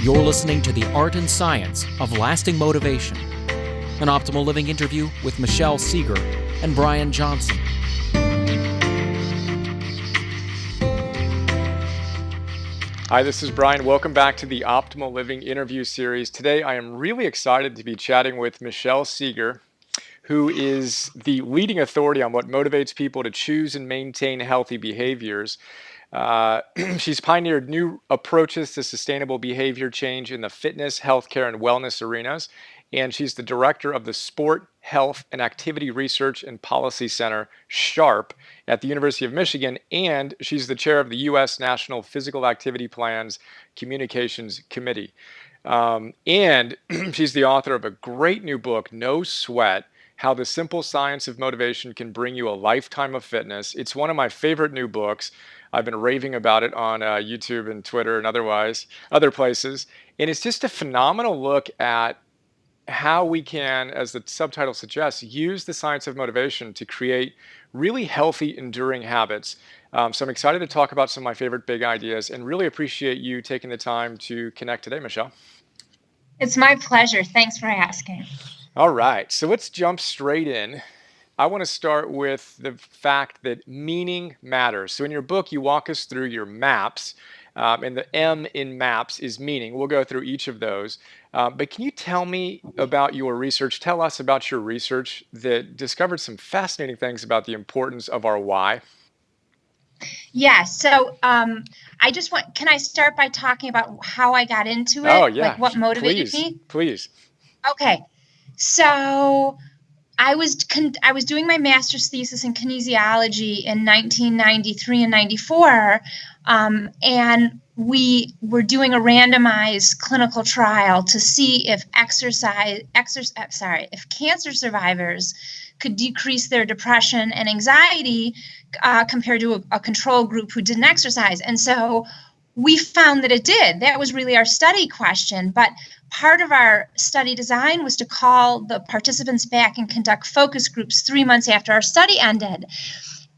You're listening to The Art and Science of Lasting Motivation, an Optimal Living interview with Michelle Segar and Brian Johnson. Hi, this is Brian. Welcome back to the Optimal Living interview series. Today, I am really excited to be chatting with Michelle Segar, who is the leading authority on what motivates people to choose and maintain healthy behaviors. She's pioneered new approaches to sustainable behavior change in the fitness, healthcare, and wellness arenas. And she's the director of the Sport, Health, and Activity Research and Policy Center, SHARP, at the University of Michigan. And she's the chair of the U.S. National Physical Activity Plans Communications Committee. And she's the author of a great new book, No Sweat: How the Simple Science of Motivation Can Bring You a Lifetime of Fitness. It's one of my favorite new books. I've been raving about it on YouTube and Twitter and other places. And it's just a phenomenal look at how we can, as the subtitle suggests, use the science of motivation to create really healthy, enduring habits. So I'm excited to talk about some of my favorite big ideas and really appreciate you taking the time to connect today, Michelle. It's my pleasure. Thanks for asking. All right, so let's jump straight in. I want to start with the fact that meaning matters. So in your book, you walk us through your MAPS, and the M in MAPS is meaning. We'll go through each of those. But can you tell me about your research? Tell us about your research that discovered some fascinating things about the importance of our why. Yeah, so can I start by talking about how I got into it? Oh, yeah. Like what motivated me? Please. Okay, so I was doing my master's thesis in kinesiology in 1993 and 94, and we were doing a randomized clinical trial to see if if cancer survivors could decrease their depression and anxiety compared to a control group who didn't exercise. And so we found that it did. That was really our study question. But part of our study design was to call the participants back and conduct focus groups 3 months after our study ended.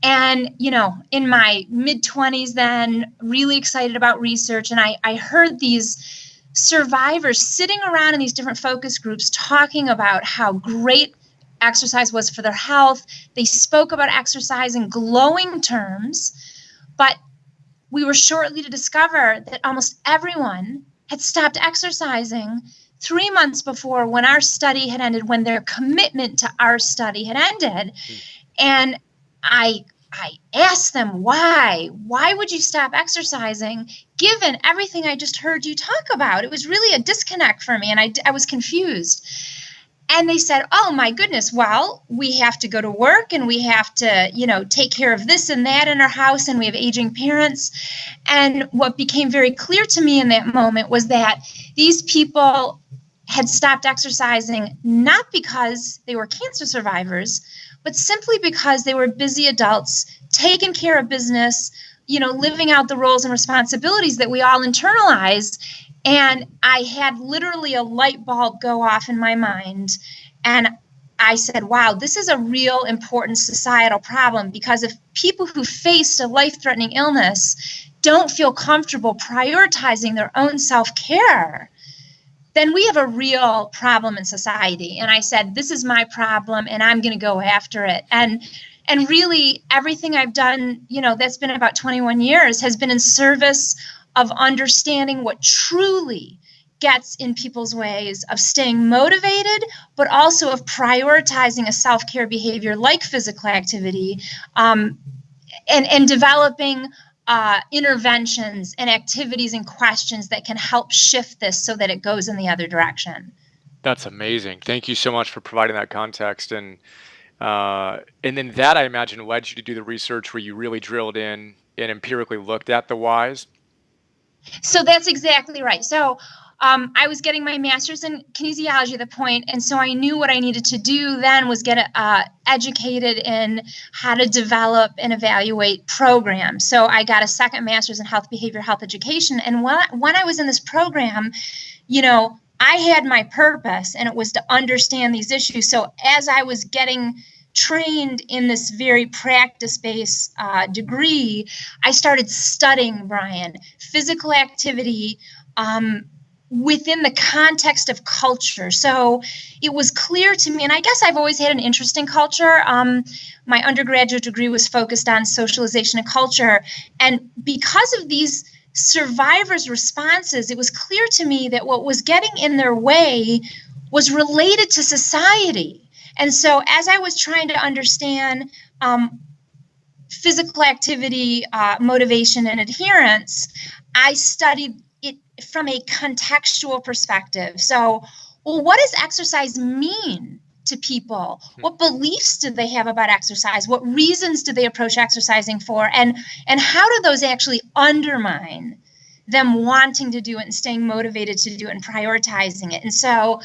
And, in my mid-20s then, really excited about research. And I heard these survivors sitting around in these different focus groups talking about how great exercise was for their health. They spoke about exercise in glowing terms, but we were shortly to discover that almost everyone had stopped exercising 3 months before when our study had ended, when their commitment to our study had ended. And I asked them, why would you stop exercising given everything I just heard you talk about? It was really a disconnect for me, and I was confused. And they said, oh my goodness, well, we have to go to work and we have to, take care of this and that in our house, and we have aging parents. And what became very clear to me in that moment was that these people had stopped exercising not because they were cancer survivors, but simply because they were busy adults taking care of business, living out the roles and responsibilities that we all internalize. And I had literally a light bulb go off in my mind. And I said, wow, this is a real important societal problem, because if people who faced a life-threatening illness don't feel comfortable prioritizing their own self-care, then we have a real problem in society. And I said, this is my problem and I'm going to go after it. And really everything I've done, that's been about 21 years, has been in service of understanding what truly gets in people's ways of staying motivated, but also of prioritizing a self-care behavior like physical activity, and developing interventions and activities and questions that can help shift this so that it goes in the other direction. That's amazing. Thank you so much for providing that context. And then that, I imagine, led you to do the research where you really drilled in and empirically looked at the whys. So that's exactly right. So I was getting my master's in kinesiology at the point, and so I knew what I needed to do then was get educated in how to develop and evaluate programs. So I got a second master's in health behavior, health education, and when I was in this program, I had my purpose, and it was to understand these issues. So as I was getting trained in this very practice-based degree, I started studying, Brian, physical activity, within the context of culture. So it was clear to me, and I guess I've always had an interest in culture. My undergraduate degree was focused on socialization and culture. And because of these survivors' responses, it was clear to me that what was getting in their way was related to society. And so as I was trying to understand physical activity, motivation, and adherence, I studied it from a contextual perspective. So, well, what does exercise mean to people? What beliefs do they have about exercise? What reasons do they approach exercising for? And how do those actually undermine them wanting to do it and staying motivated to do it and prioritizing it? And so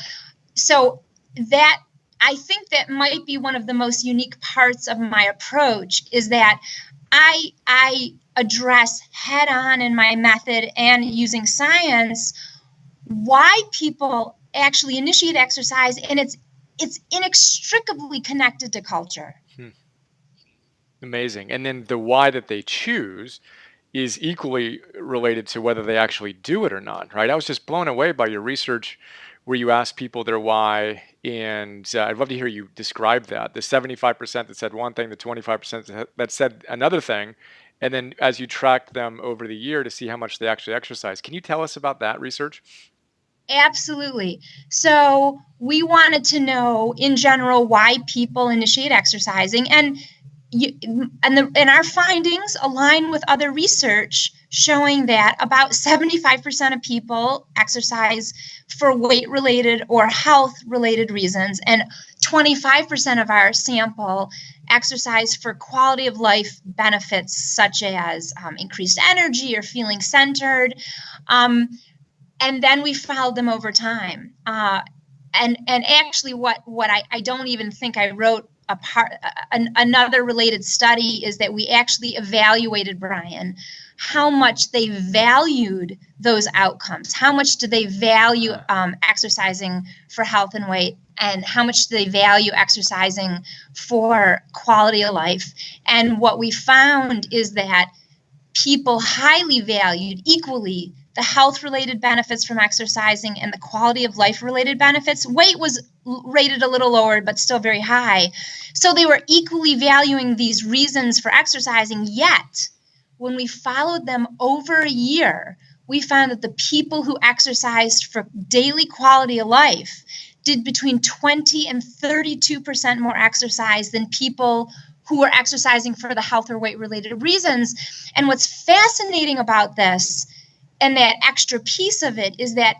that, I think that might be one of the most unique parts of my approach, is that I address head on in my method and using science why people actually initiate exercise, and it's inextricably connected to culture. Amazing. And then the why that they choose is equally related to whether they actually do it or not, right? I was just blown away by your research where you asked people their why, and I'd love to hear you describe that. The 75% that said one thing, the 25% that said another thing, and then as you tracked them over the year to see how much they actually exercise. Can you tell us about that research? Absolutely. So we wanted to know in general why people initiate exercising, and our findings align with other research showing that about 75% of people exercise for weight-related or health-related reasons, and 25% of our sample exercise for quality of life benefits such as increased energy or feeling centered. And then we followed them over time. And actually, what I don't even think I wrote another related study is that we actually evaluated, Brian, how much they valued those outcomes. How much do they value exercising for health and weight, and how much do they value exercising for quality of life? And what we found is that people highly valued equally the health-related benefits from exercising and the quality of life-related benefits. Weight was rated a little lower, but still very high. So they were equally valuing these reasons for exercising, yet when we followed them over a year, we found that the people who exercised for daily quality of life did between 20 and 32% more exercise than people who were exercising for the health or weight-related reasons. And what's fascinating about this, and that extra piece of it, is that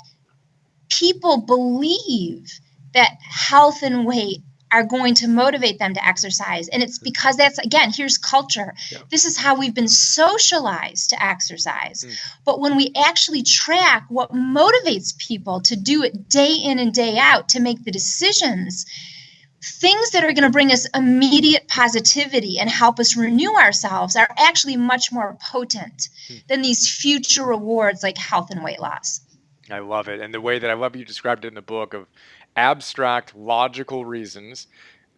people believe that health and weight are going to motivate them to exercise. And it's because that's, again, here's culture. Yeah. This is how we've been socialized to exercise. But when we actually track what motivates people to do it day in and day out, to make the decisions, things that are going to bring us immediate positivity and help us renew ourselves are actually much more potent than these future rewards like health and weight loss. I love it. And the way that I love you described it in the book of abstract, logical reasons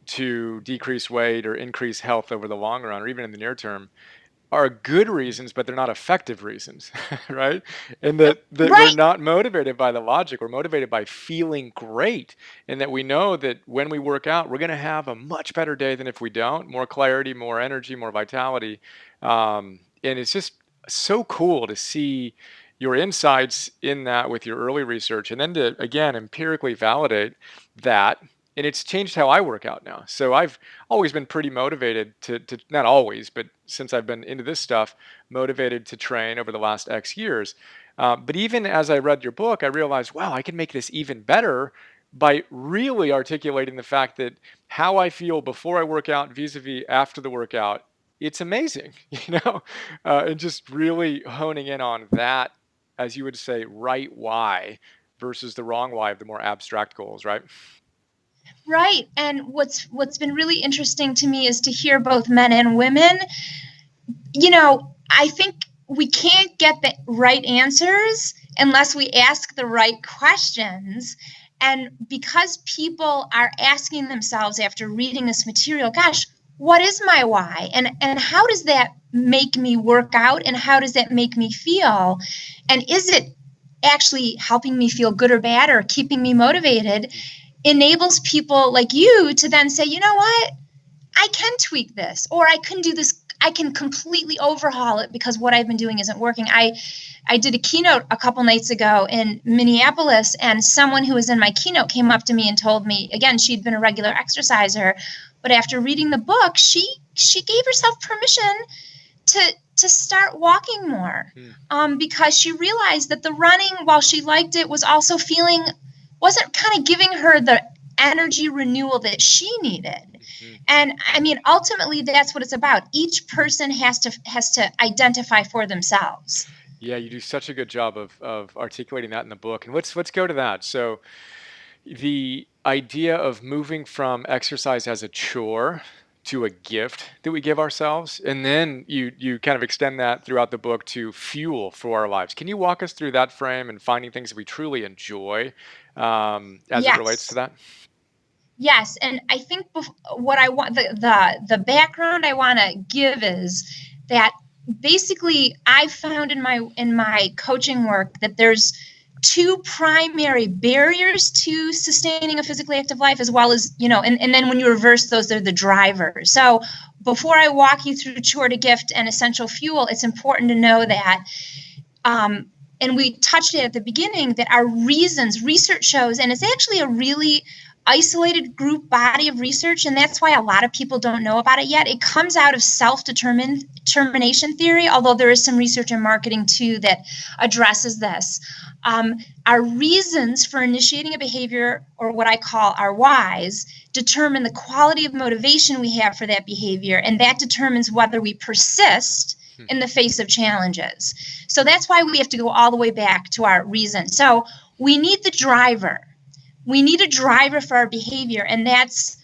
to decrease weight or increase health over the long run, or even in the near term, are good reasons, but they're not effective reasons, right? And that Right. We're not motivated by the logic. We're motivated by feeling great, and that we know that when we work out, we're going to have a much better day than if we don't. More clarity, more energy, more vitality. And it's just so cool to see your insights in that with your early research, and then to, again, empirically validate that. And it's changed how I work out now. So I've always been pretty motivated to not always, but since I've been into this stuff, motivated to train over the last X years. But even as I read your book, I realized, wow, I can make this even better by really articulating the fact that how I feel before I work out vis-a-vis after the workout, it's amazing, and just really honing in on that, as you would say, right why versus the wrong why of the more abstract goals, right? Right. And what's been really interesting to me is to hear both men and women. I think we can't get the right answers unless we ask the right questions. And because people are asking themselves after reading this material, gosh, what is my why? And how does that make me work out? And how does that make me feel? And is it actually helping me feel good or bad or keeping me motivated enables people like you to then say, you know what, I can tweak this, or I can do this. I can completely overhaul it because what I've been doing isn't working. I did a keynote a couple nights ago in Minneapolis, and someone who was in my keynote came up to me and told me, again, she'd been a regular exerciser, but after reading the book, she gave herself permission to start walking more, because she realized that the running, while she liked it, wasn't kind of giving her the energy renewal that she needed. And I mean, ultimately, that's what it's about. Each person has to identify for themselves. Yeah, you do such a good job of articulating that in the book. And let's go to that. So the idea of moving from exercise as a chore to a gift that we give ourselves, and then you kind of extend that throughout the book to fuel for our lives. Can you walk us through that frame and finding things that we truly enjoy as it relates to that? Yes, and I think what I want the background I want to give is that basically I've found in my coaching work that there's two primary barriers to sustaining a physically active life, as well as, and then when you reverse those, they're the drivers. So before I walk you through chore to gift and essential fuel, it's important to know that, and we touched it at the beginning, that our research shows, and it's actually a really isolated group body of research, and that's why a lot of people don't know about it yet. It comes out of self-determination theory, although there is some research in marketing too that addresses this. Our reasons for initiating a behavior, or what I call our whys, determine the quality of motivation we have for that behavior, and that determines whether we persist in the face of challenges. So that's why we have to go all the way back to our reason. So we need the driver. We need a driver for our behavior, and that's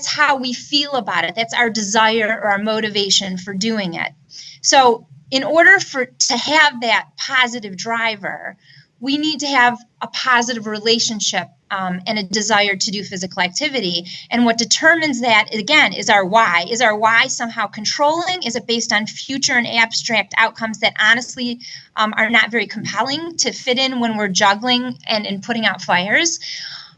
how we feel about it. That's our desire or our motivation for doing it. So in order to have that positive driver, we need to have a positive relationship and a desire to do physical activity. And what determines that, again, is our why. Is our why somehow controlling? Is it based on future and abstract outcomes that honestly are not very compelling to fit in when we're juggling and putting out fires?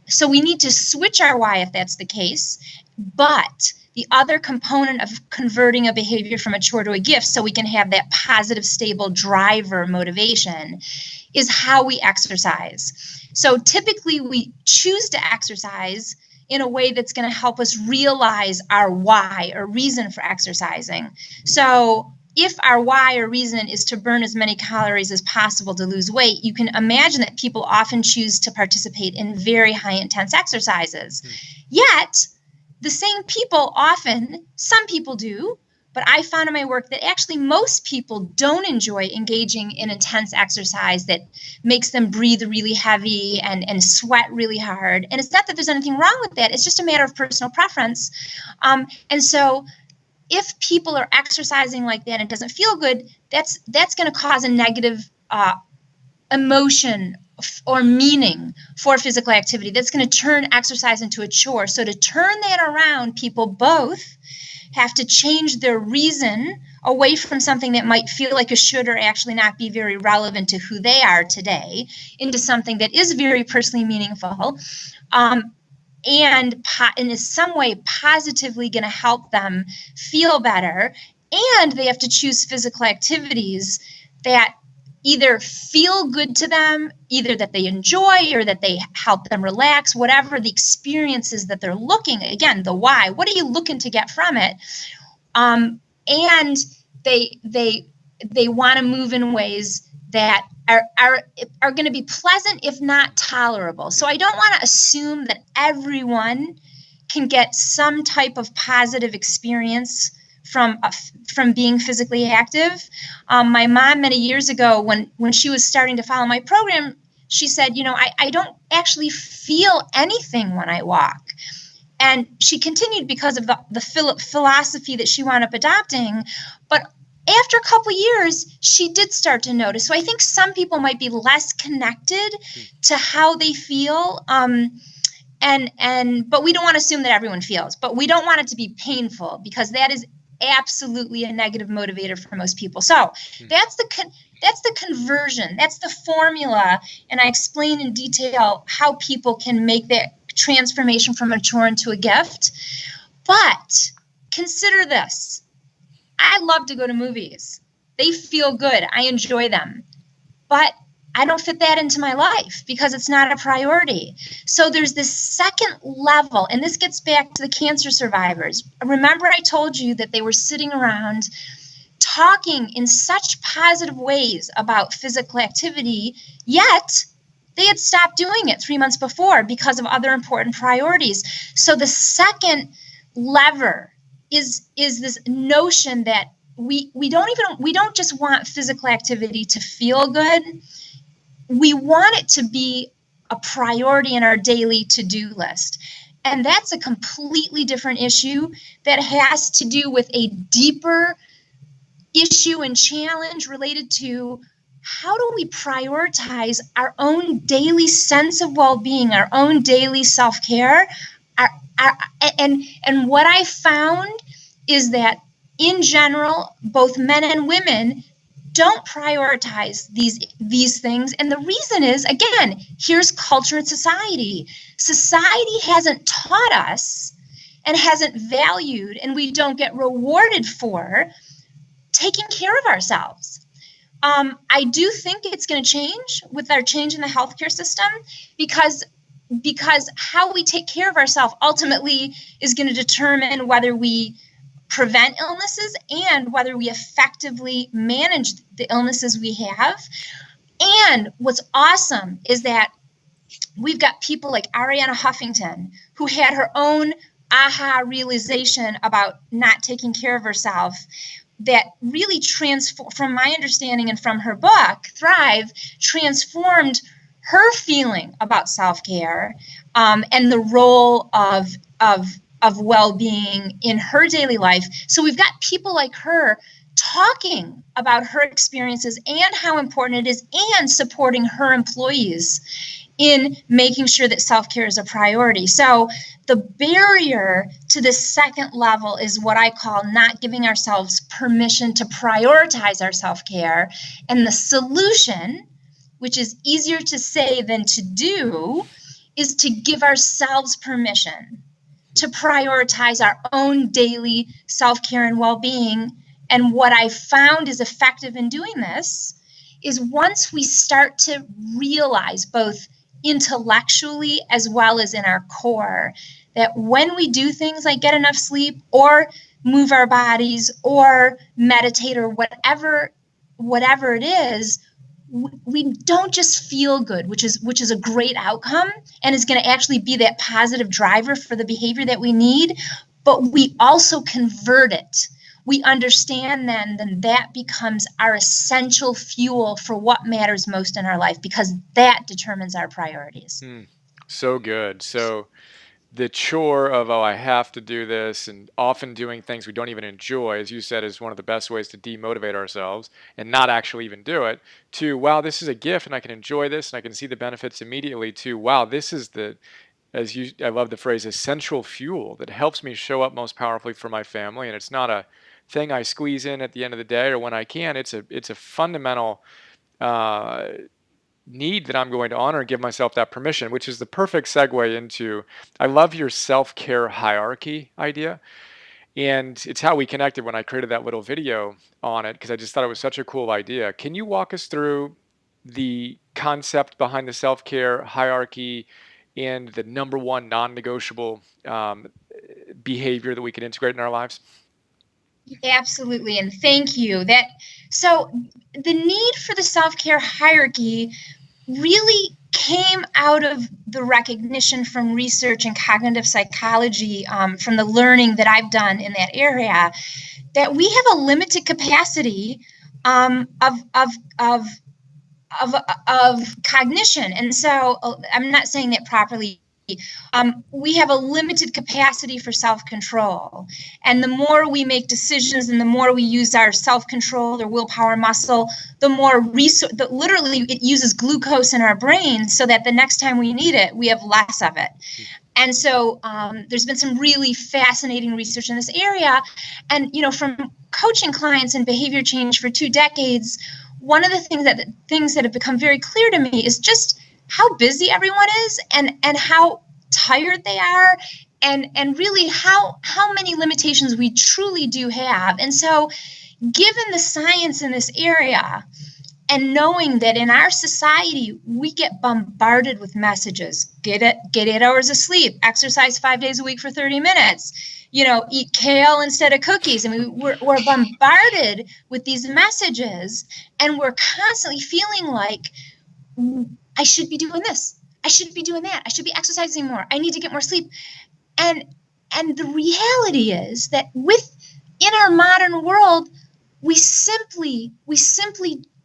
So we need to switch our why if that's the case. But the other component of converting a behavior from a chore to a gift, so we can have that positive, stable driver motivation, is how we exercise. So typically we choose to exercise in a way that's going to help us realize our why or reason for exercising. So if our why or reason is to burn as many calories as possible to lose weight, you can imagine that people often choose to participate in very high intense exercises. Yet the same people often, some people do, but I found in my work that actually most people don't enjoy engaging in intense exercise that makes them breathe really heavy and sweat really hard. And it's not that there's anything wrong with that. It's just a matter of personal preference. And so if people are exercising like that and it doesn't feel good, that's going to cause a negative emotion or meaning for physical activity. That's going to turn exercise into a chore. So to turn that around, people both have to change their reason away from something that might feel like a should or actually not be very relevant to who they are today into something that is very personally meaningful and in some way positively going to help them feel better. And they have to choose physical activities that either feel good to them, either that they enjoy or that they help them relax, whatever the experiences that they're looking, again, the why, what are you looking to get from it? And they want to move in ways that are going to be pleasant, if not tolerable. So I don't want to assume that everyone can get some type of positive experience from being physically active. My mom many years ago, when she was starting to follow my program, she said, I don't actually feel anything when I walk. And she continued because of the philosophy that she wound up adopting. But after a couple of years, she did start to notice. So I think some people might be less connected to how they feel. But we don't want to assume that everyone feels. But we don't want it to be painful, because that is absolutely a negative motivator for most people. So that's That's the conversion. That's the formula. And I explain in detail how people can make that transformation from a chore into a gift. But consider this. I love to go to movies. They feel good. I enjoy them. But I don't fit that into my life because it's not a priority. So there's this second level, and this gets back to the cancer survivors. Remember I told you that they were sitting around talking in such positive ways about physical activity, yet they had stopped doing it 3 months before because of other important priorities. So the second lever is this notion that we don't just want physical activity to feel good. We want it to be a priority in our daily to-do list. And that's a completely different issue that has to do with a deeper issue and challenge related to how do we prioritize our own daily sense of well-being, our own daily self-care. And what I found is that in general, both men and women don't prioritize these things. And the reason is, again, here's culture and society. Society hasn't taught us and hasn't valued, and we don't get rewarded for taking care of ourselves. I do think it's going to change with our change in the healthcare system because how we take care of ourselves ultimately is going to determine whether we prevent illnesses and whether we effectively manage the illnesses we have. And what's awesome is that we've got people like Arianna Huffington, who had her own aha realization about not taking care of herself, that really from my understanding and from her book, Thrive, transformed her feeling about self-care and the role of well-being in her daily life. So we've got people like her talking about her experiences and how important it is and supporting her employees in making sure that self-care is a priority. So the barrier to the second level is what I call not giving ourselves permission to prioritize our self-care. And the solution, which is easier to say than to do, is to give ourselves permission to prioritize our own daily self-care and well-being. And what I found is effective in doing this is once we start to realize both intellectually as well as in our core that when we do things like get enough sleep or move our bodies or meditate or whatever it is, we don't just feel good, which is a great outcome and is going to actually be that positive driver for the behavior that we need, but we also convert it. We understand then that becomes our essential fuel for what matters most in our life because that determines our priorities. So good. So the chore of, I have to do this, and often doing things we don't even enjoy, as you said, is one of the best ways to demotivate ourselves and not actually even do it, to, wow, this is a gift and I can enjoy this and I can see the benefits immediately, to, wow, this is I love the phrase, essential fuel that helps me show up most powerfully for my family. And it's not a thing I squeeze in at the end of the day or when I can. It's a fundamental need that I'm going to honor and give myself that permission, which is the perfect segue into, I love your self-care hierarchy idea. And it's how we connected when I created that little video on it, because I just thought it was such a cool idea. Can you walk us through the concept behind the self-care hierarchy and the number one non-negotiable behavior that we can integrate in our lives? Absolutely, and thank you. So the need for the self-care hierarchy really came out of the recognition from research and cognitive psychology, from the learning that I've done in that area, that we have a limited capacity of cognition. And so I'm not saying that properly. We have a limited capacity for self-control. And the more we make decisions and the more we use our self-control or willpower muscle, the more literally it uses glucose in our brain so that the next time we need it, we have less of it. And so there's been some really fascinating research in this area. And, from coaching clients in behavior change for 2 decades, one of the things that have become very clear to me is just how busy everyone is, and how tired they are, and really how many limitations we truly do have. And so, given the science in this area, and knowing that in our society we get bombarded with messages: get 8 hours of sleep, exercise 5 days a week for 30 minutes, eat kale instead of cookies. I mean, we're bombarded with these messages, and we're constantly feeling like, I should be doing this, I should be doing that, I should be exercising more, I need to get more sleep. And the reality is that in our modern world, we simply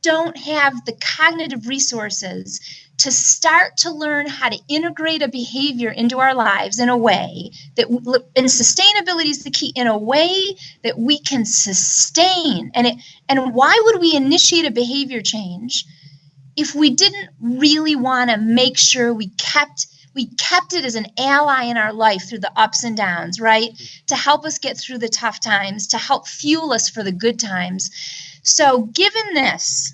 don't have the cognitive resources to start to learn how to integrate a behavior into our lives in a way that, and sustainability is the key, in a way that we can sustain. And why would we initiate a behavior change if we didn't really want to make sure we kept it as an ally in our life through the ups and downs, right? To help us get through the tough times, to help fuel us for the good times. So given this,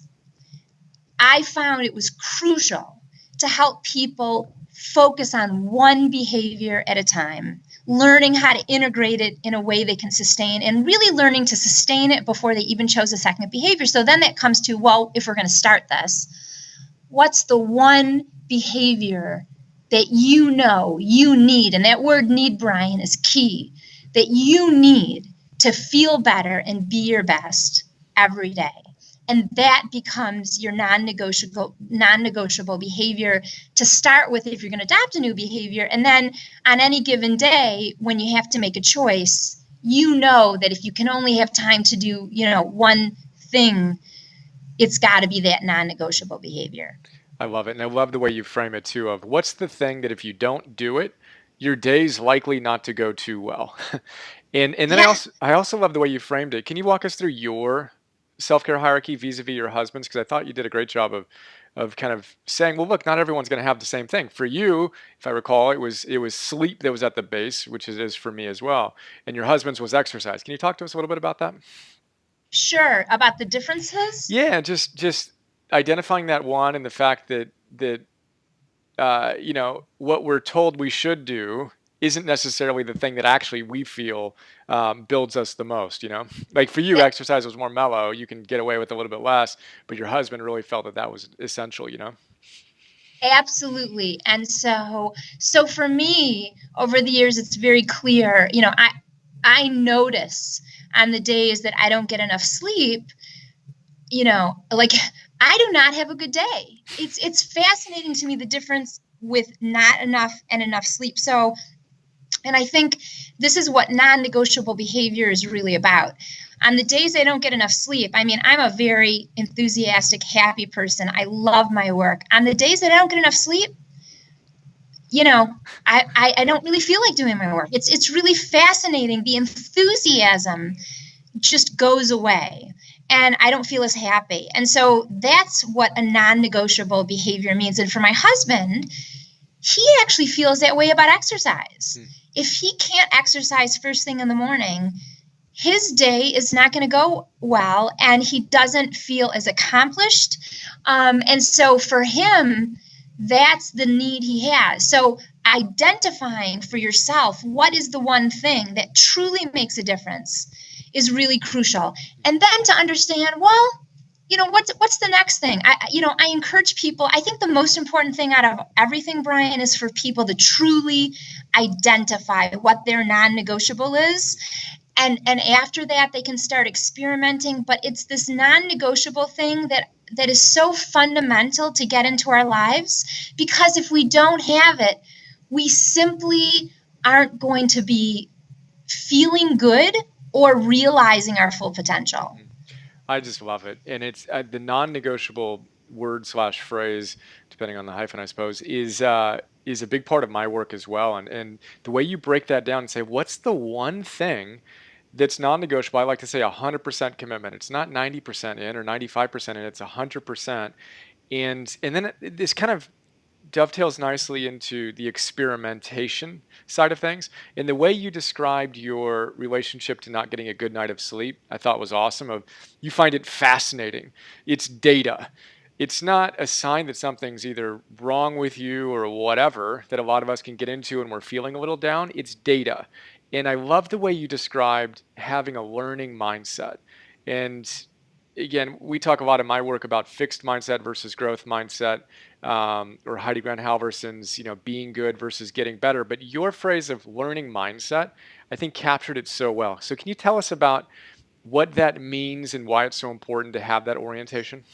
I found it was crucial to help people focus on one behavior at a time, learning how to integrate it in a way they can sustain, and really learning to sustain it before they even chose a second behavior. So then that comes to, well, if we're going to start this, what's the one behavior that you need? And that word need, Brian, is key, that you need to feel better and be your best every day. And that becomes your non-negotiable behavior to start with if you're going to adopt a new behavior. And then on any given day, when you have to make a choice, that if you can only have time to do, one thing, it's got to be that non-negotiable behavior. I love it. And I love the way you frame it too, of what's the thing that if you don't do it, your day's likely not to go too well. And then I also love the way you framed it. Can you walk us through your self-care hierarchy vis-a-vis your husband's? Because I thought you did a great job of kind of saying, well, look, not everyone's going to have the same thing. For you, if I recall, it was sleep that was at the base, which it is for me as well. And your husband's was exercise. Can you talk to us a little bit about that? Sure. About the differences? Yeah, just identifying that one, and the fact that what we're told we should do isn't necessarily the thing that actually we feel builds us the most. Like for you, Yeah. exercise was more mellow. You can get away with a little bit less, but your husband really felt that was essential. Absolutely. And so for me, over the years, it's very clear, I notice on the days that I don't get enough sleep, like I do not have a good day. It's fascinating to me, the difference with not enough and enough sleep. So, and I think this is what non-negotiable behavior is really about. On the days I don't get enough sleep, I mean, I'm a very enthusiastic, happy person. I love my work. On the days that I don't get enough sleep, I don't really feel like doing my work. It's really fascinating. The enthusiasm just goes away, and I don't feel as happy. And so that's what a non-negotiable behavior means. And for my husband, he actually feels that way about exercise. If he can't exercise first thing in the morning, his day is not going to go well, and he doesn't feel as accomplished. And so for him, that's the need he has. So identifying for yourself what is the one thing that truly makes a difference is really crucial. And then to understand, well, what's the next thing? I encourage people. I think the most important thing out of everything, Brian, is for people to truly identify what their non-negotiable is. And after that, they can start experimenting. But it's this non-negotiable thing that is so fundamental to get into our lives, because if we don't have it, we simply aren't going to be feeling good or realizing our full potential. I just love it. And it's the non-negotiable word/phrase, depending on the hyphen, I suppose, is a big part of my work as well. And the way you break that down and say, what's the one thing that's non-negotiable? I like to say 100% commitment. It's not 90% in or 95% in, it's 100%. And then this kind of dovetails nicely into the experimentation side of things. And the way you described your relationship to not getting a good night of sleep, I thought was awesome. Of you find it fascinating. It's data. It's not a sign that something's either wrong with you or whatever that a lot of us can get into when we're feeling a little down. It's data. And I love the way you described having a learning mindset. And again, we talk a lot in my work about fixed mindset versus growth mindset, or Heidi Grant Halverson's, being good versus getting better. But your phrase of learning mindset, I think captured it so well. So can you tell us about what that means and why it's so important to have that orientation?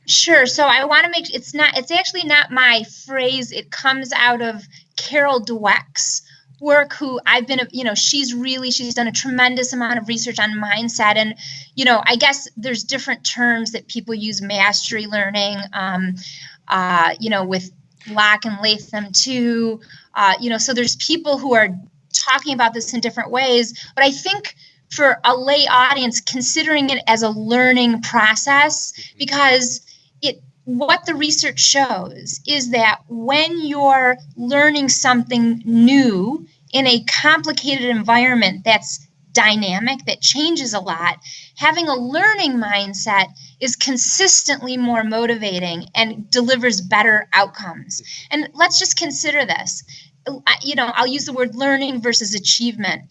Sure. So I want to make it's actually not my phrase. It comes out of Carol Dweck's work, who I've been, she's done a tremendous amount of research on mindset. And, I guess there's different terms that people use: mastery learning, with Locke and Latham too. So there's people who are talking about this in different ways. But I think for a lay audience, considering it as a learning process, because what the research shows is that when you're learning something new in a complicated environment that's dynamic, that changes a lot, having a learning mindset is consistently more motivating and delivers better outcomes. And let's just consider this. I'll use the word learning versus achievement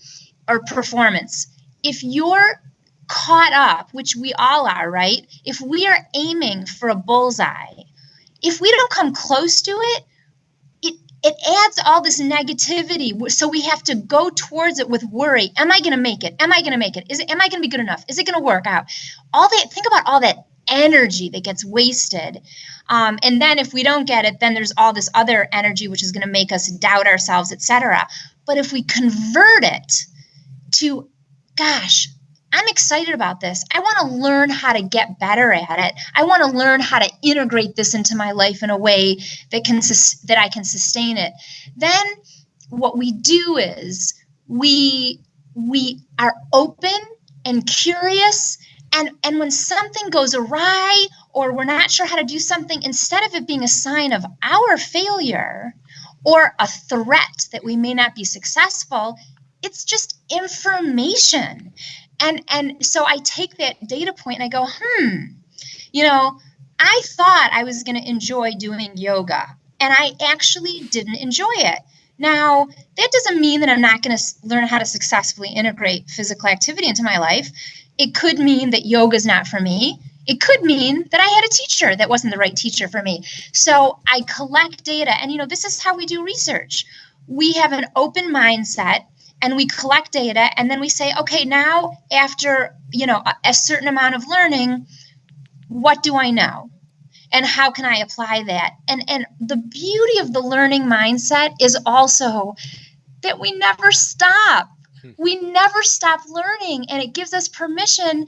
or performance. If you're caught up, which we all are, right? If we are aiming for a bullseye, if we don't come close to it, it adds all this negativity. So we have to go towards it with worry. Am I going to make it? Am I going to make it? Am I going to be good enough? Is it going to work out? Think about all that energy that gets wasted. And then if we don't get it, then there's all this other energy, which is going to make us doubt ourselves, etc. But if we convert it to, gosh, I'm excited about this. I want to learn how to get better at it. I want to learn how to integrate this into my life in a way that I can sustain it. Then what we do is we are open and curious, and when something goes awry or we're not sure how to do something, instead of it being a sign of our failure or a threat that we may not be successful, it's just information. And so I take that data point and I go, I thought I was going to enjoy doing yoga, and I actually didn't enjoy it. Now, that doesn't mean that I'm not going to learn how to successfully integrate physical activity into my life. It could mean that yoga is not for me. It could mean that I had a teacher that wasn't the right teacher for me. So I collect data, and this is how we do research. We have an open mindset, and we collect data, and then we say, okay, now after, a certain amount of learning, what do I know? And how can I apply that? And the beauty of the learning mindset is also that we never stop. We never stop learning, and it gives us permission,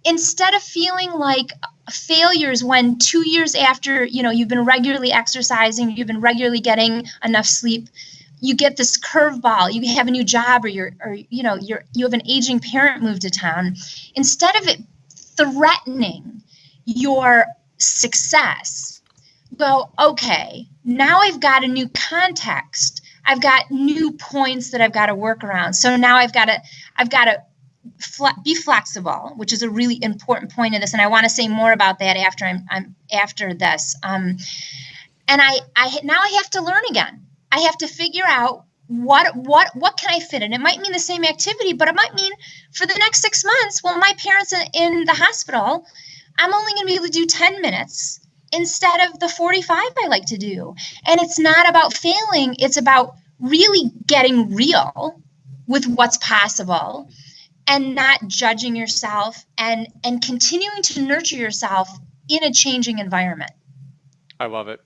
instead of feeling like failures when 2 years after, you've been regularly exercising, you've been regularly getting enough sleep, you get this curveball, you have a new job, or you have an aging parent move to town. Instead of it threatening your success, go, okay, now I've got a new context. I've got new points that I've got to work around. So now I've got to be flexible, which is a really important point of this. And I want to say more about that after I'm after this. And I now I have to learn again. I have to figure out what can I fit in. It might mean the same activity, but it might mean for the next 6 months, well, my parents are in the hospital, I'm only going to be able to do 10 minutes instead of the 45 I like to do. And it's not about failing. It's about really getting real with what's possible and not judging yourself and continuing to nurture yourself in a changing environment. I love it.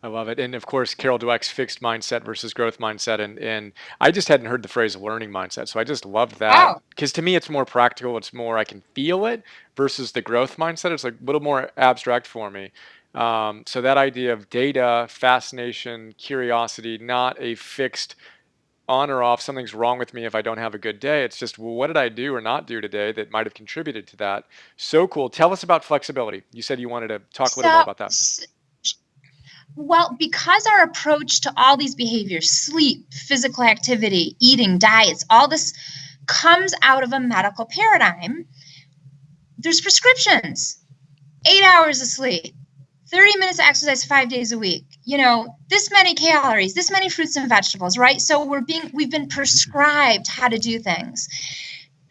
I love it. And of course, Carol Dweck's fixed mindset versus growth mindset. And I just hadn't heard the phrase learning mindset. So I just loved that, because to me, it's more practical. It's more, I can feel it, versus the growth mindset. It's like a little more abstract for me. So that idea of data, fascination, curiosity, not a fixed on or off, something's wrong with me if I don't have a good day. It's just, well, what did I do or not do today that might have contributed to that? So cool. Tell us about flexibility. You said you wanted to talk a little more about that. Well, because our approach to all these behaviors, sleep, physical activity, eating, diets, all this comes out of a medical paradigm, there's prescriptions. 8 hours of sleep, 30 minutes of exercise 5 days a week, this many calories, this many fruits and vegetables, right? So we've been prescribed how to do things.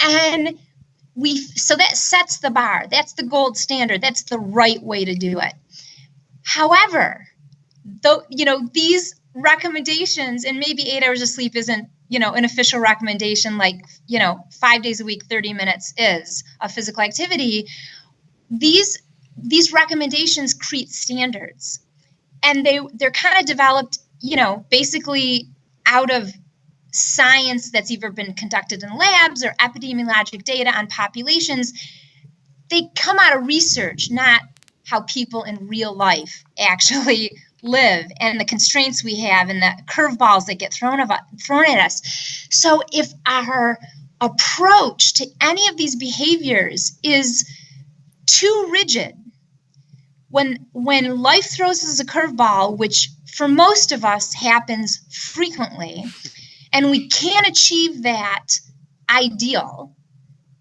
And so that sets the bar. That's the gold standard. That's the right way to do it. However, though, these recommendations, and maybe 8 hours of sleep isn't, an official recommendation, like, 5 days a week, 30 minutes is a physical activity. These recommendations create standards, and they're kind of developed, basically out of science that's either been conducted in labs or epidemiologic data on populations. They come out of research, not how people in real life actually live and the constraints we have and the curveballs that get thrown at us. So if our approach to any of these behaviors is too rigid, when life throws us a curveball, which for most of us happens frequently, and we can't achieve that ideal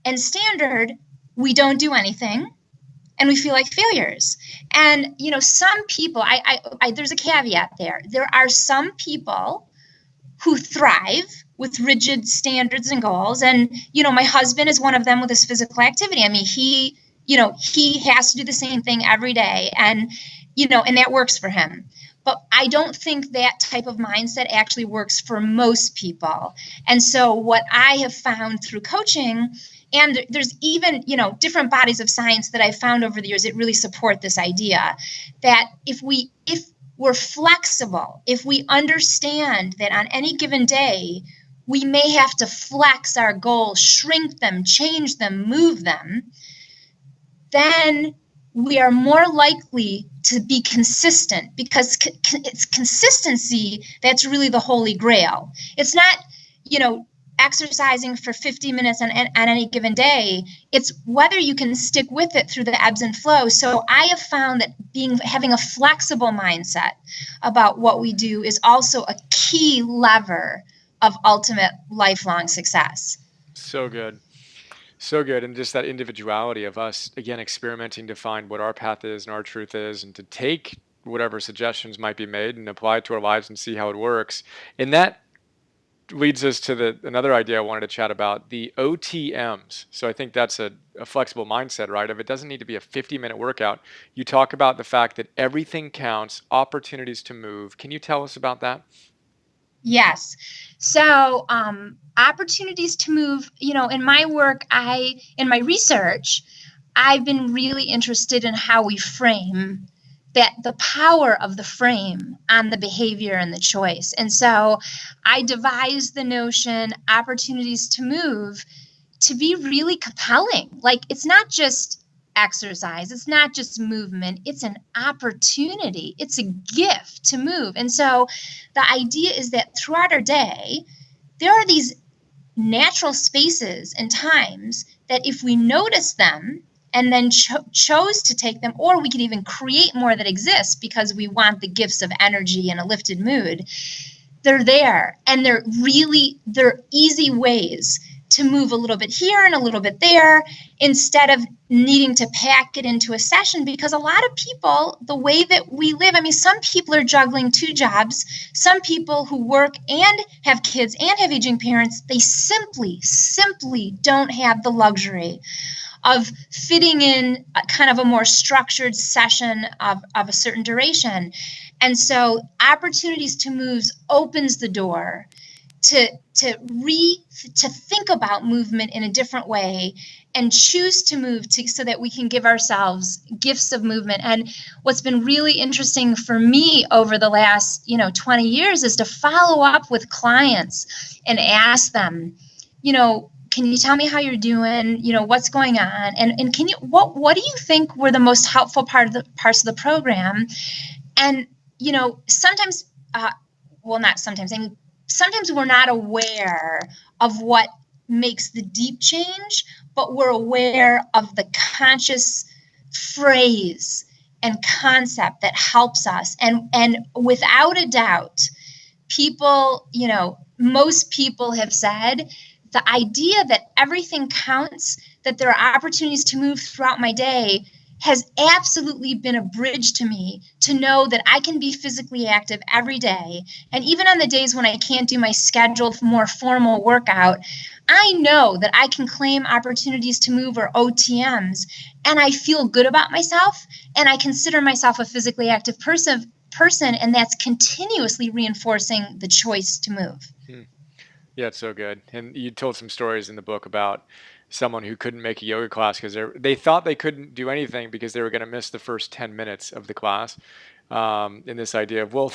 and standard, we don't do anything and we feel like failures. And, some people, there's a caveat there. There are some people who thrive with rigid standards and goals. And, my husband is one of them with his physical activity. I mean, he has to do the same thing every day, and that works for him. But I don't think that type of mindset actually works for most people. And so what I have found through coaching, and there's even, different bodies of science that I've found over the years that really support this idea, that if we're flexible, if we understand that on any given day, we may have to flex our goals, shrink them, change them, move them, then we are more likely to be consistent, because it's consistency that's really the holy grail. It's not, exercising for 50 minutes on any given day. It's whether you can stick with it through the ebbs and flows. So I have found that having a flexible mindset about what we do is also a key lever of ultimate lifelong success. So good. So good. And just that individuality of us, again, experimenting to find what our path is and our truth is, and to take whatever suggestions might be made and apply it to our lives and see how it works. And that leads us to another idea I wanted to chat about, the OTMs. So I think that's a flexible mindset, right? If it doesn't need to be a 50-minute workout, you talk about the fact that everything counts, opportunities to move. Can you tell us about that? Yes. So opportunities to move, in my work, in my research, I've been really interested in how we frame that, the power of the frame on the behavior and the choice. And so I devised the notion, opportunities to move, to be really compelling. Like, it's not just exercise, it's not just movement, it's an opportunity, it's a gift to move. And so the idea is that throughout our day, there are these natural spaces and times that if we notice them and then chose to take them, or we can even create more that exist because we want the gifts of energy and a lifted mood, they're there. And they're easy ways to move a little bit here and a little bit there, instead of needing to pack it into a session. Because a lot of people, the way that we live, I mean, some people are juggling 2 jobs. Some people who work and have kids and have aging parents, they simply don't have the luxury of fitting in a kind of a more structured session of a certain duration. And so opportunities to move opens the door to think about movement in a different way and choose to move so that we can give ourselves gifts of movement. And what's been really interesting for me over the last 20 years is to follow up with clients and ask them, can you tell me how you're doing? What's going on? And can you, what do you think were the most helpful parts of the program? And, sometimes, not sometimes, I mean, sometimes we're not aware of what makes the deep change, but we're aware of the conscious phrase and concept that helps us. And without a doubt, people, most people have said the idea that everything counts, that there are opportunities to move throughout my day, has absolutely been a bridge to me to know that I can be physically active every day. And even on the days when I can't do my scheduled, more formal workout, I know that I can claim opportunities to move, or OTMs, and I feel good about myself, and I consider myself a physically active person, and that's continuously reinforcing the choice to move. Yeah, it's so good. And you told some stories in the book about someone who couldn't make a yoga class because they thought they couldn't do anything because they were going to miss the first 10 minutes of the class. And this idea of, well,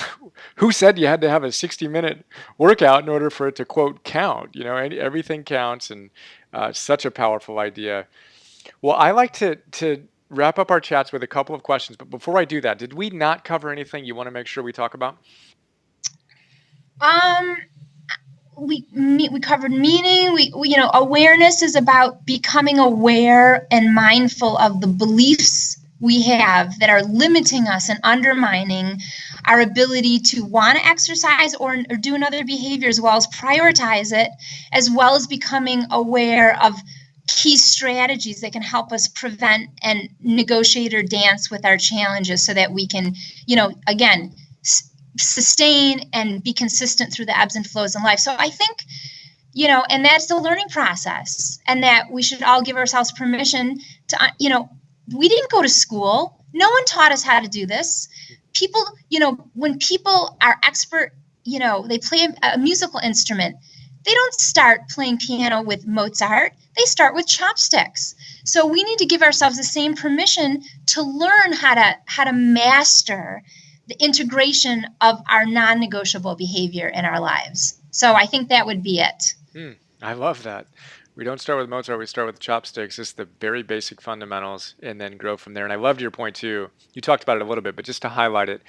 who said you had to have a 60-minute workout in order for it to, quote, count? Everything counts, and such a powerful idea. Well, I like to wrap up our chats with a couple of questions. But before I do that, did we not cover anything you want to make sure we talk about? We covered meaning. We awareness is about becoming aware and mindful of the beliefs we have that are limiting us and undermining our ability to want to exercise or do another behavior, as well as prioritize it, as well as becoming aware of key strategies that can help us prevent and negotiate or dance with our challenges so that we can, again, sustain and be consistent through the ebbs and flows in life. So I think, and that's the learning process, and that we should all give ourselves permission to, we didn't go to school. No one taught us how to do this. People, when people are expert, they play a musical instrument, they don't start playing piano with Mozart. They start with chopsticks. So we need to give ourselves the same permission to learn how to master the integration of our non-negotiable behavior in our lives. So I think that would be it. I love that. We don't start with Mozart, we start with chopsticks, just the very basic fundamentals, and then grow from there. And I loved your point too. You talked about it a little bit, but just to highlight it,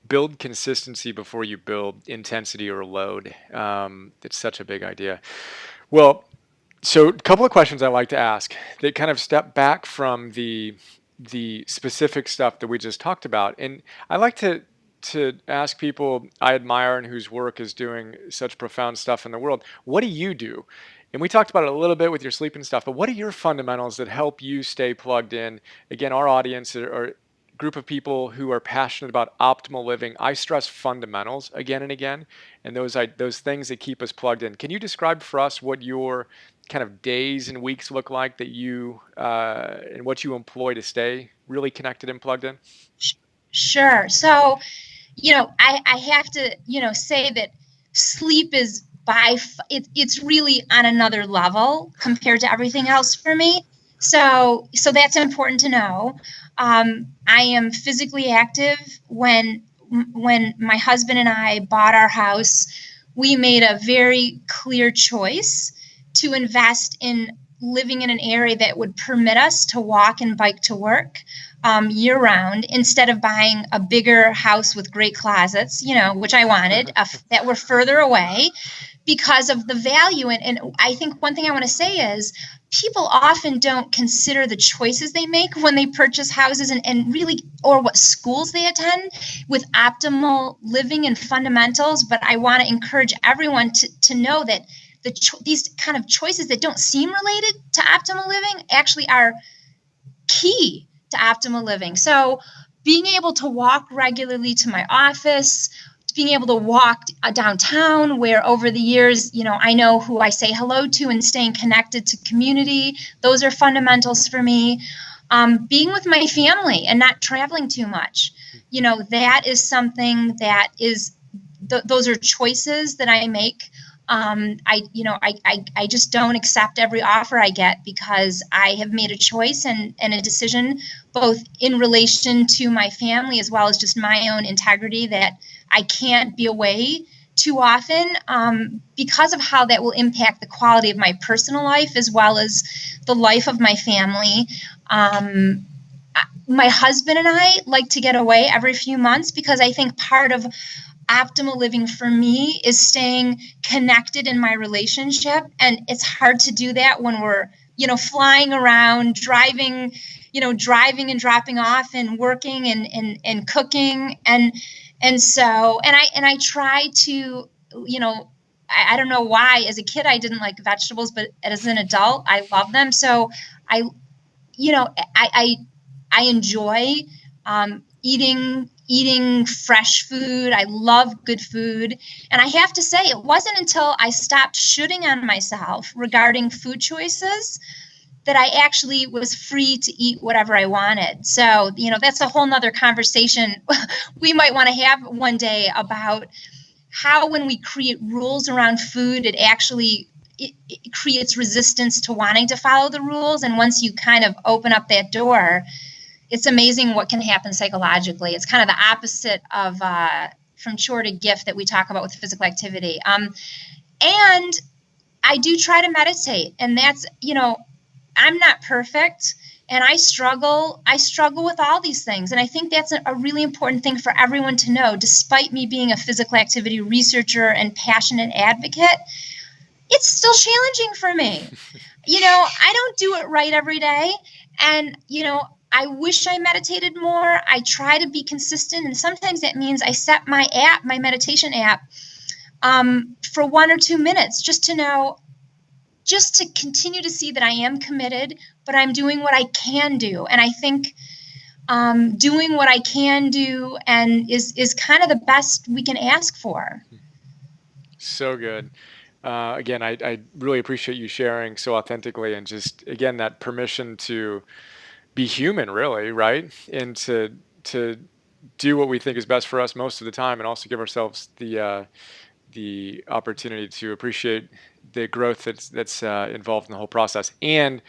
build consistency before you build intensity or load. It's such a big idea. Well, so a couple of questions I like to ask that kind of step back from the specific stuff that we just talked about. And I like to ask people I admire and whose work is doing such profound stuff in the world, what do you do? And we talked about it a little bit with your sleep and stuff, but what are your fundamentals that help you stay plugged in? Again, our audience are a group of people who are passionate about optimal living. I stress fundamentals again and again, and those things that keep us plugged in. Can you describe for us what your kind of days and weeks look like that you and what you employ to stay really connected and plugged in? Sure. So, I have to, say that sleep is it's really on another level compared to everything else for me. So that's important to know. I am physically active. When my husband and I bought our house, we made a very clear choice to invest in living in an area that would permit us to walk and bike to work year round, instead of buying a bigger house with great closets, which I wanted, that were further away because of the value. And I think one thing I want to say is people often don't consider the choices they make when they purchase houses and really, or what schools they attend with optimal living and fundamentals. But I want to encourage everyone to know that these kind of choices that don't seem related to optimal living actually are key to optimal living. So being able to walk regularly to my office, being able to walk downtown, where over the years, I know who I say hello to, and staying connected to community, those are fundamentals for me. Being with my family and not traveling too much, that is something that is, those are choices that I make. I just don't accept every offer I get, because I have made a choice and a decision, both in relation to my family as well as just my own integrity, that I can't be away too often because of how that will impact the quality of my personal life as well as the life of my family. My husband and I like to get away every few months, because I think part of optimal living for me is staying connected in my relationship. And it's hard to do that when we're, flying around, driving and dropping off and working and cooking. And so, I try to, I don't know why, as a kid, I didn't like vegetables, but as an adult, I love them. So I, I enjoy, eating fresh food. I love good food. And I have to say, it wasn't until I stopped shooting on myself regarding food choices that I actually was free to eat whatever I wanted. So, that's a whole nother conversation we might want to have one day about how, when we create rules around food, it creates resistance to wanting to follow the rules. And once you kind of open up that door, it's amazing what can happen psychologically. It's kind of the opposite of from chore to gift that we talk about with physical activity. And I do try to meditate, and that's, I'm not perfect, and I struggle with all these things. And I think that's a really important thing for everyone to know. Despite me being a physical activity researcher and passionate advocate, it's still challenging for me. I don't do it right every day. And, I wish I meditated more. I try to be consistent. And sometimes that means I set my meditation app, for 1 or 2 minutes, just to continue to see that I am committed, but I'm doing what I can do. And I think doing what I can do and is kind of the best we can ask for. So good. Again, I really appreciate you sharing so authentically, and just, again, that permission to be human, really, right? And to do what we think is best for us most of the time, and also give ourselves the opportunity to appreciate the growth that's involved in the whole process. And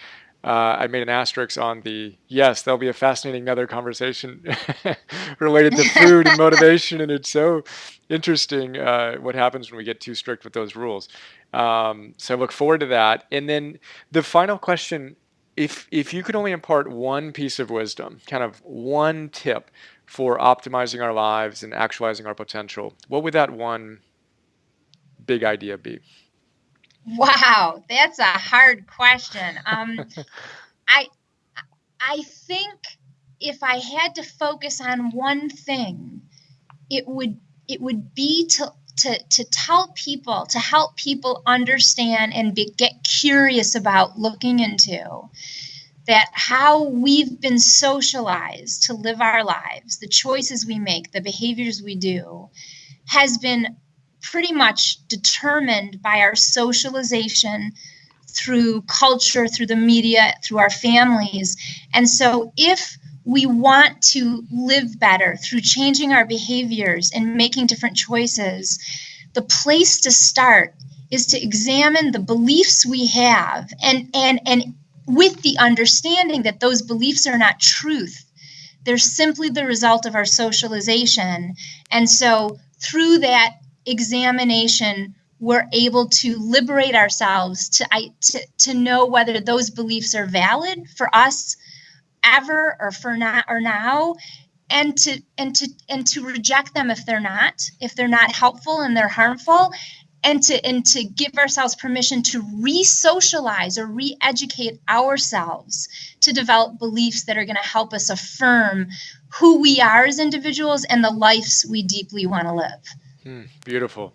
I made an asterisk on yes, there'll be a fascinating other conversation related to food and motivation, and it's so interesting what happens when we get too strict with those rules. So I look forward to that. And then the final question, if you could only impart one piece of wisdom, kind of one tip for optimizing our lives and actualizing our potential, what would that one big idea be? Wow, that's a hard question. I think if I had to focus on one thing, it would be to tell people, to help people understand and get curious about looking into that how we've been socialized to live our lives, the choices we make, the behaviors we do, has been pretty much determined by our socialization through culture, through the media, through our families. And so if we want to live better through changing our behaviors and making different choices, the place to start is to examine the beliefs we have, and with the understanding that those beliefs are not truth. They're simply the result of our socialization. And so through that examination, we're able to liberate ourselves to know whether those beliefs are valid for us ever or for not or now, and to reject them if they're not helpful and they're harmful, and to give ourselves permission to re-socialize or re-educate ourselves to develop beliefs that are going to help us affirm who we are as individuals and the lives we deeply want to live. Beautiful.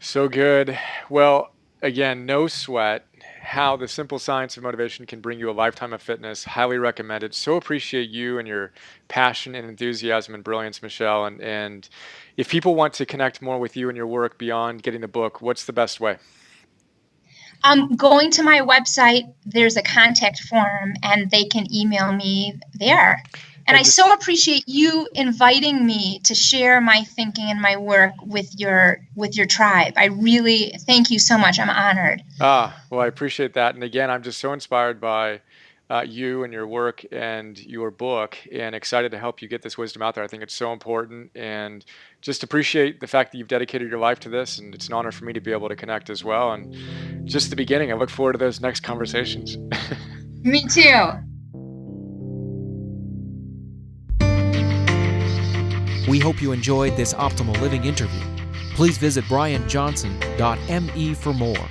So good. Well, again, no sweat. How the simple science of motivation can bring you a lifetime of fitness. Highly recommended. So appreciate you and your passion and enthusiasm and brilliance, Michelle. And if people want to connect more with you and your work beyond getting the book, what's the best way? Going to my website, there's a contact form, and they can email me there. And I so appreciate you inviting me to share my thinking and my work with your tribe. I really thank you so much. I'm honored. Well, I appreciate that. And again, I'm just so inspired by you and your work and your book, and excited to help you get this wisdom out there. I think it's so important, and just appreciate the fact that you've dedicated your life to this. And it's an honor for me to be able to connect as well. And just the beginning. I look forward to those next conversations. Me too. We hope you enjoyed this Optimal Living interview. Please visit brianjohnson.me for more.